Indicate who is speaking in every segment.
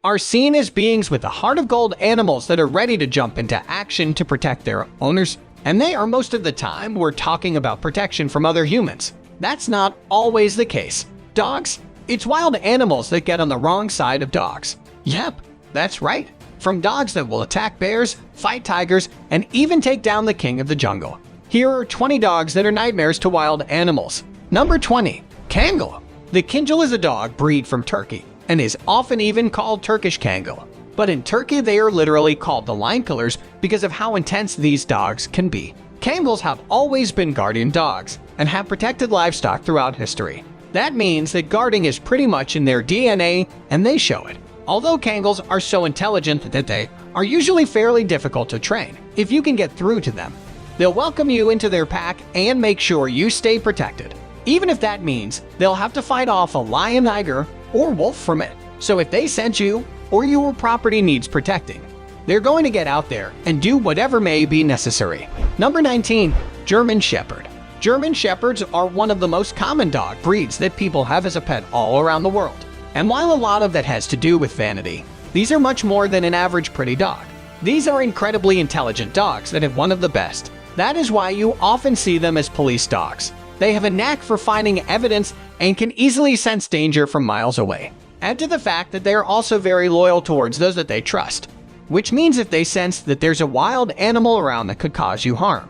Speaker 1: are seen as beings with a heart of gold, animals that are ready to jump into action to protect their owners. And they are most of the time we're talking about protection from other humans. That's not always the case. Dogs? It's wild animals that get on the wrong side of dogs. Yep, that's right. From dogs that will attack bears, fight tigers, and even take down the king of the jungle. Here are 20 dogs that are nightmares to wild animals. Number 20. Kangal. The Kangal is a dog breed from Turkey and is often even called Turkish Kangal. But in Turkey, they are literally called the lion killers because of how intense these dogs can be. Kangals have always been guardian dogs and have protected livestock throughout history. That means that guarding is pretty much in their DNA, and they show it. Although Kangals are so intelligent that they are usually fairly difficult to train, if you can get through to them, they'll welcome you into their pack and make sure you stay protected. Even if that means they'll have to fight off a lion, tiger, or wolf from it. So if they sense you or your property needs protecting, they're going to get out there and do whatever may be necessary. Number 19. German Shepherd. German Shepherds are one of the most common dog breeds that people have as a pet all around the world. And while a lot of that has to do with vanity, these are much more than an average pretty dog. These are incredibly intelligent dogs that have one of the best. That is why you often see them as police dogs. They have a knack for finding evidence and can easily sense danger from miles away. Add to the fact that they are also very loyal towards those that they trust, which means if they sense that there's a wild animal around that could cause you harm,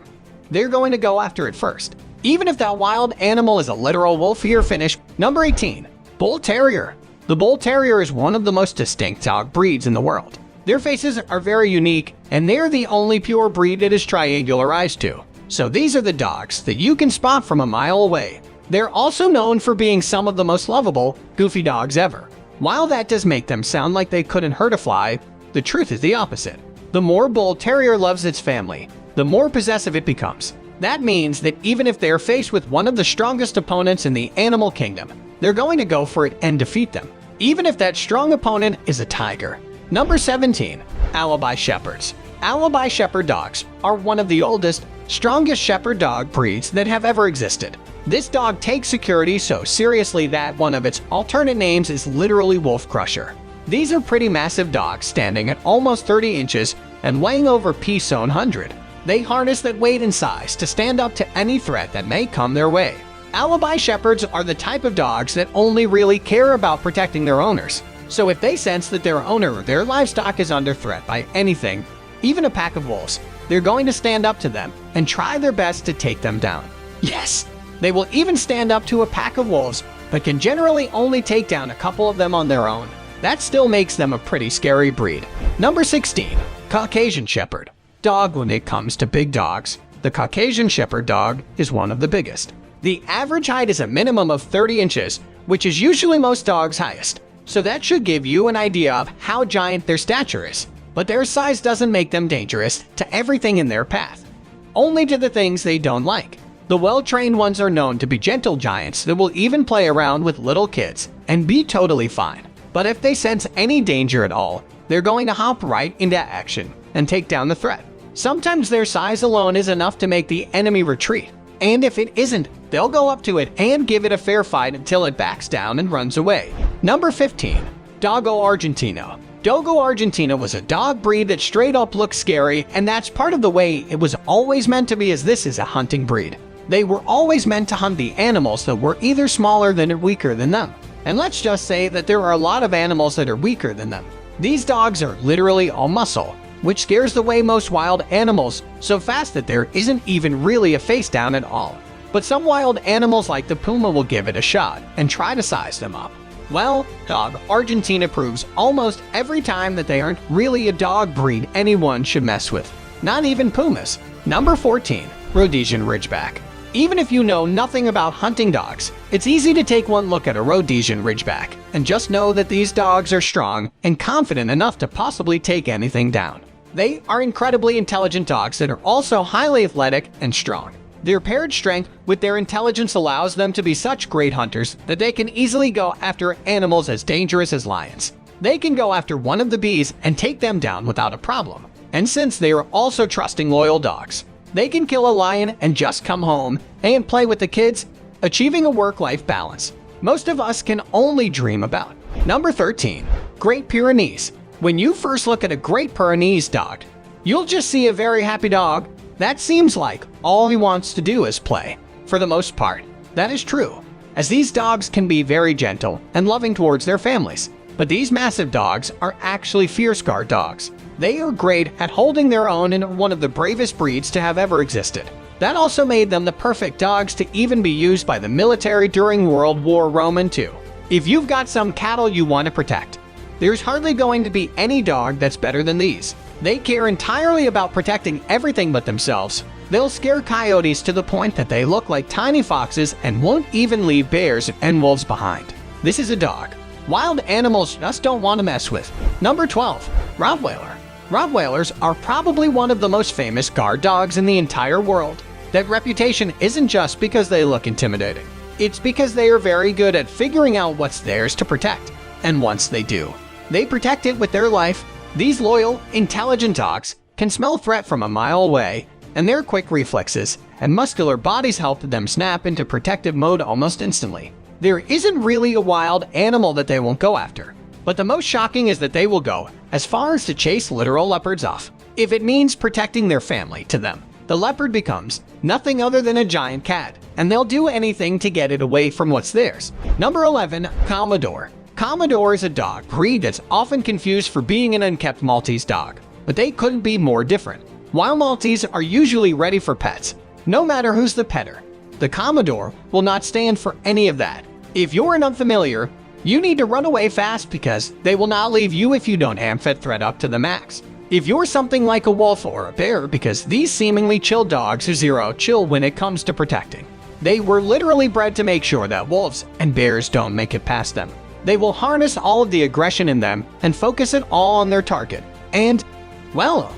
Speaker 1: they're going to go after it first, even if that wild animal is a literal wolf. Here finish. Number 18. Bull Terrier. The Bull Terrier is one of the most distinct dog breeds in the world. Their faces are very unique, and they're the only pure breed that is triangular eyes too. So these are the dogs that you can spot from a mile away. They're also known for being some of the most lovable, goofy dogs ever. While that does make them sound like they couldn't hurt a fly, the truth is the opposite. The more Bull Terrier loves its family, the more possessive it becomes. That means that even if they're faced with one of the strongest opponents in the animal kingdom, they're going to go for it and defeat them, even if that strong opponent is a tiger. Number 17. Alibi Shepherds. Alibi Shepherd dogs are one of the oldest, strongest shepherd dog breeds that have ever existed. This dog takes security so seriously that one of its alternate names is literally Wolf Crusher. These are pretty massive dogs standing at almost 30 inches and weighing over p-100. They harness that weight and size to stand up to any threat that may come their way. Alibi Shepherds are the type of dogs that only really care about protecting their owners. So if they sense that their owner or their livestock is under threat by anything, even a pack of wolves, they're going to stand up to them and try their best to take them down. Yes, they will even stand up to a pack of wolves, but can generally only take down a couple of them on their own. That still makes them a pretty scary breed. Number 16. Caucasian Shepherd. Dog. When it comes to big dogs, the Caucasian Shepherd dog is one of the biggest. The average height is a minimum of 30 inches, which is usually most dogs' highest. So that should give you an idea of how giant their stature is. But their size doesn't make them dangerous to everything in their path, only to the things they don't like. The well-trained ones are known to be gentle giants that will even play around with little kids and be totally fine. But if they sense any danger at all, they're going to hop right into action and take down the threat. Sometimes their size alone is enough to make the enemy retreat, and if it isn't, they'll go up to it and give it a fair fight until it backs down and runs away. Number 15. Dogo Argentino. Dogo Argentino was a dog breed that straight up looks scary, and that's part of the way it was always meant to be, as this is a hunting breed. They were always meant to hunt the animals that were either smaller than or weaker than them. And let's just say that there are a lot of animals that are weaker than them. These dogs are literally all muscle, which scares away most wild animals so fast that there isn't even really a face down at all. But some wild animals like the puma will give it a shot and try to size them up. Well, Dog Argentina proves almost every time that they aren't really a dog breed anyone should mess with. Not even pumas. Number 14. Rhodesian Ridgeback. Even if you know nothing about hunting dogs, it's easy to take one look at a Rhodesian Ridgeback and just know that these dogs are strong and confident enough to possibly take anything down. They are incredibly intelligent dogs that are also highly athletic and strong. Their paired strength with their intelligence allows them to be such great hunters that they can easily go after animals as dangerous as lions. They can go after one of the bees and take them down without a problem. And since they are also trusting, loyal dogs, they can kill a lion and just come home and play with the kids, achieving a work-life balance most of us can only dream about. Number 13. Great Pyrenees. When you first look at a Great Pyrenees dog, you'll just see a very happy dog that seems like all he wants to do is play. For the most part, that is true, as these dogs can be very gentle and loving towards their families. But these massive dogs are actually fierce guard dogs. They are great at holding their own and are one of the bravest breeds to have ever existed. That also made them the perfect dogs to even be used by the military during World War II. If you've got some cattle you want to protect, there's hardly going to be any dog that's better than these. They care entirely about protecting everything but themselves. They'll scare coyotes to the point that they look like tiny foxes and won't even leave bears and wolves behind. This is a dog wild animals just don't want to mess with. Number 12. Rottweiler. Rottweilers are probably one of the most famous guard dogs in the entire world. That reputation isn't just because they look intimidating. It's because they are very good at figuring out what's theirs to protect. And once they do, they protect it with their life. These loyal, intelligent dogs can smell threat from a mile away, and their quick reflexes and muscular bodies help them snap into protective mode almost instantly. There isn't really a wild animal that they won't go after, but the most shocking is that they will go as far as to chase literal leopards off. If it means protecting their family, to them, the leopard becomes nothing other than a giant cat, and they'll do anything to get it away from what's theirs. Number 11. Commodore. Commodore is a dog breed that's often confused for being an unkept Maltese dog, but they couldn't be more different. While Maltese are usually ready for pets, no matter who's the petter, the Commodore will not stand for any of that. If you're an unfamiliar, you need to run away fast because they will not leave you if you don't amp that threat up to the max. If you're something like a wolf or a bear, because these seemingly chill dogs are zero chill when it comes to protecting. They were literally bred to make sure that wolves and bears don't make it past them. They will harness all of the aggression in them and focus it all on their target. And, well,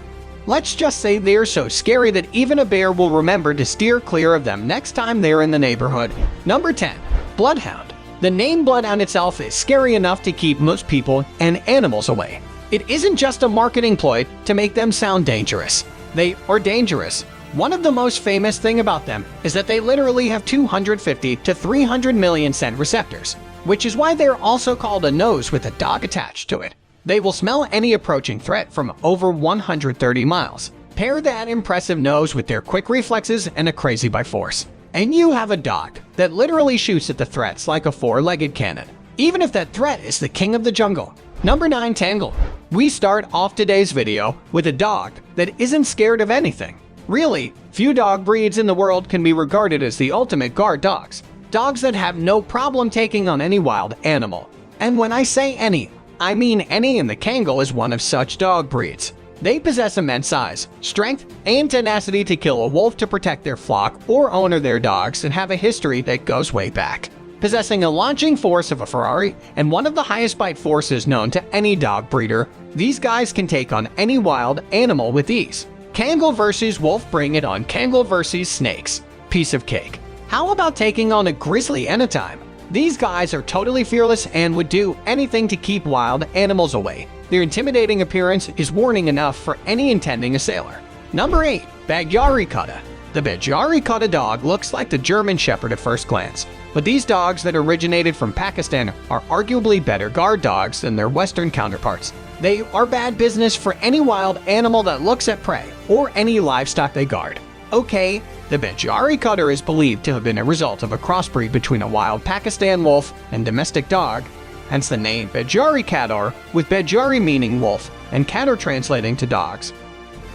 Speaker 1: let's just say they're so scary that even a bear will remember to steer clear of them next time they're in the neighborhood. Number 10. Bloodhound. The name Bloodhound itself is scary enough to keep most people and animals away. It isn't just a marketing ploy to make them sound dangerous. They are dangerous. One of the most famous thing about them is that they literally have 250 to 300 million scent receptors, which is why they're also called a nose with a dog attached to it. They will smell any approaching threat from over 130 miles. Pair that impressive nose with their quick reflexes and a crazy by force, and you have a dog that literally shoots at the threats like a four-legged cannon, even if that threat is the king of the jungle. Number 9. Tangle. We start off today's video with a dog that isn't scared of anything. Really, few dog breeds in the world can be regarded as the ultimate guard dogs. Dogs that have no problem taking on any wild animal. And when I say any, I mean any, and the Kangal is one of such dog breeds. They possess immense size, strength, and tenacity to kill a wolf to protect their flock or owner their dogs, and have a history that goes way back. Possessing a launching force of a Ferrari and one of the highest bite forces known to any dog breeder, these guys can take on any wild animal with ease. Kangal versus wolf, bring it on. Kangal versus snakes. Piece of cake. How about taking on a grizzly anytime? These guys are totally fearless and would do anything to keep wild animals away. Their intimidating appearance is warning enough for any intending assailer. Number 8. Bagyari Kutta. The Bagyari Kutta dog looks like the German Shepherd at first glance, but these dogs that originated from Pakistan are arguably better guard dogs than their Western counterparts. They are bad business for any wild animal that looks at prey or any livestock they guard. Okay, the Bagyari Kutta is believed to have been a result of a crossbreed between a wild Pakistan wolf and domestic dog, hence the name Bagyari Kattar, with Bagyari meaning wolf and Kattar translating to dogs.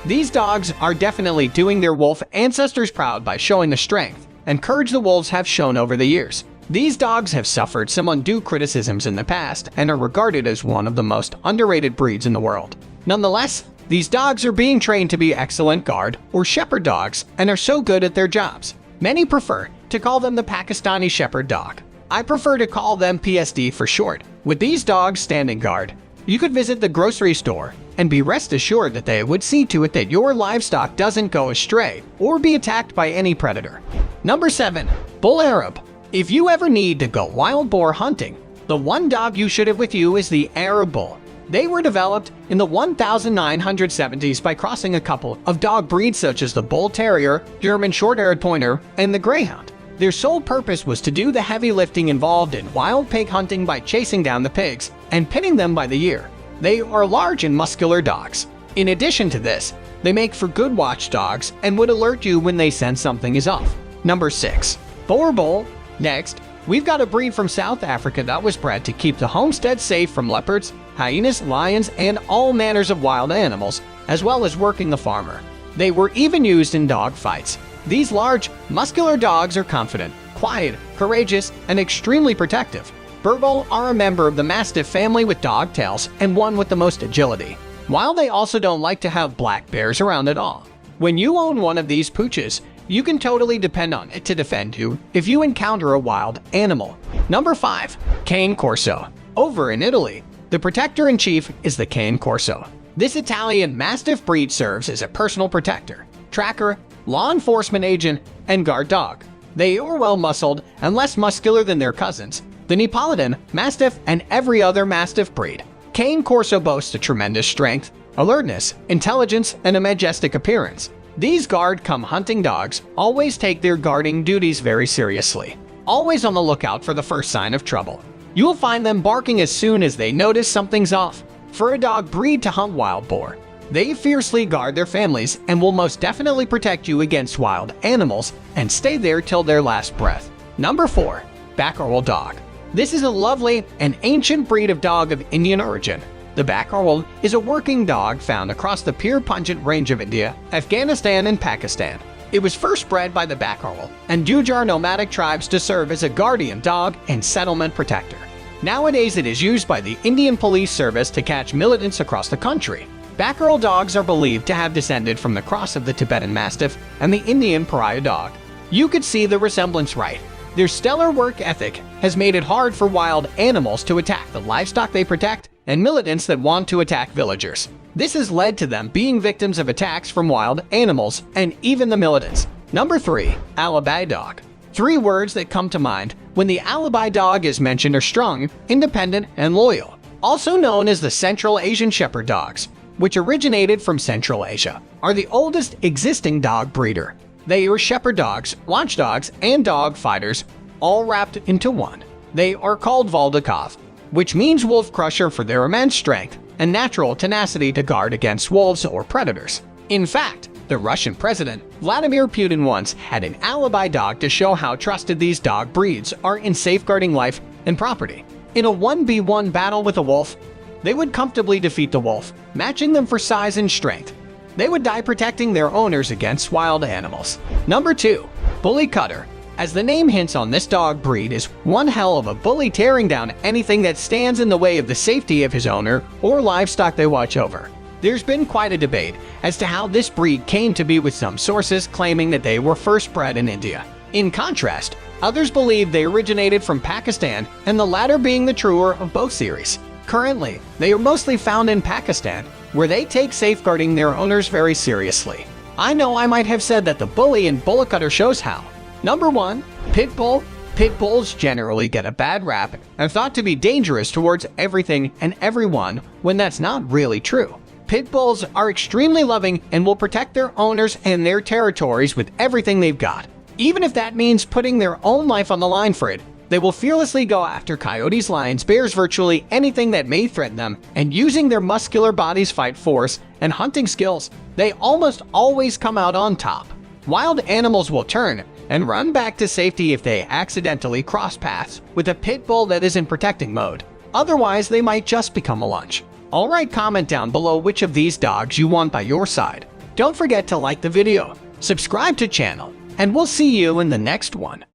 Speaker 1: These dogs are definitely doing their wolf ancestors proud by showing the strength and courage the wolves have shown over the years. These dogs have suffered some undue criticisms in the past and are regarded as one of the most underrated breeds in the world. Nonetheless, these dogs are being trained to be excellent guard or shepherd dogs and are so good at their jobs. Many prefer to call them the Pakistani Shepherd dog. I prefer to call them PSD for short. With these dogs standing guard, you could visit the grocery store and be rest assured that they would see to it that your livestock doesn't go astray or be attacked by any predator. Number 7. Bull Arab. If you ever need to go wild boar hunting, the one dog you should have with you is the Arab Bull. They were developed in the 1970s by crossing a couple of dog breeds such as the Bull Terrier, German Short-Haired Pointer, and the Greyhound. Their sole purpose was to do the heavy lifting involved in wild pig hunting by chasing down the pigs and pinning them by the ear. They are large and muscular dogs. In addition to this, they make for good watchdogs and would alert you when they sense something is off. Number 6. Boerboel. Next, we've got a breed from South Africa that was bred to keep the homestead safe from leopards, hyenas, lions, and all manners of wild animals, as well as working the farmer. They were even used in dog fights. These large, muscular dogs are confident, quiet, courageous, and extremely protective. Boerboel are a member of the Mastiff family with dog tails and one with the most agility, while they also don't like to have black bears around at all. When you own one of these pooches, you can totally depend on it to defend you if you encounter a wild animal. Number 5. Cane Corso. Over in Italy, the protector-in-chief is the Cane Corso. This Italian Mastiff breed serves as a personal protector, tracker, law enforcement agent, and guard dog. They are well-muscled and less muscular than their cousins, the Neapolitan, Mastiff, and every other Mastiff breed. Cane Corso boasts a tremendous strength, alertness, intelligence, and a majestic appearance. These guard-cum-hunting dogs always take their guarding duties very seriously, always on the lookout for the first sign of trouble. You'll find them barking as soon as they notice something's off. For a dog breed to hunt wild boar, they fiercely guard their families and will most definitely protect you against wild animals and stay there till their last breath. Number 4. Backarwal Dog. This is a lovely and ancient breed of dog of Indian origin. The Backarwal is a working dog found across the Pir Panjat range of India, Afghanistan, and Pakistan. It was first bred by the Backarwal and Gujar nomadic tribes to serve as a guardian dog and settlement protector. Nowadays, it is used by the Indian Police Service to catch militants across the country. Backarwal dogs are believed to have descended from the cross of the Tibetan Mastiff and the Indian Pariah dog. You could see the resemblance right. Their stellar work ethic has made it hard for wild animals to attack the livestock they protect and militants that want to attack villagers. This has led to them being victims of attacks from wild animals and even the militants. Number 3. Alibi Dog. 3 words that come to mind when the Alibi dog is mentioned are strong, independent, and loyal. Also known as the Central Asian Shepherd dogs, which originated from Central Asia, are the oldest existing dog breeder. They are shepherd dogs, watchdogs, and dog fighters, all wrapped into one. They are called Voldakov, which means wolf crusher for their immense strength and natural tenacity to guard against wolves or predators. In fact, the Russian president, Vladimir Putin, once had an alibi dog to show how trusted these dog breeds are in safeguarding life and property. In a 1v1 battle with a wolf, they would comfortably defeat the wolf, matching them for size and strength. They would die protecting their owners against wild animals. Number 2. Bully Cutter. As the name hints on, this dog breed is one hell of a bully, tearing down anything that stands in the way of the safety of his owner or livestock they watch over. There's been quite a debate as to how this breed came to be, with some sources claiming that they were first bred in India. In contrast, others believe they originated from Pakistan, and the latter being the truer of both theories. Currently, they are mostly found in Pakistan, where they take safeguarding their owners very seriously. I know I might have said that the bully in Bully Cutter shows how. Number 1. Pit Bull. Pit bulls generally get a bad rap and thought to be dangerous towards everything and everyone, when that's not really true. Pit bulls are extremely loving and will protect their owners and their territories with everything they've got. Even if that means putting their own life on the line for it, they will fearlessly go after coyotes, lions, bears, virtually anything that may threaten them, and using their muscular bodies, fight force, and hunting skills, they almost always come out on top. Wild animals will turn and run back to safety if they accidentally cross paths with a pit bull that is in protecting mode. Otherwise, they might just become a lunch. Alright, comment down below which of these dogs you want by your side. Don't forget to like the video, subscribe to channel, and we'll see you in the next one.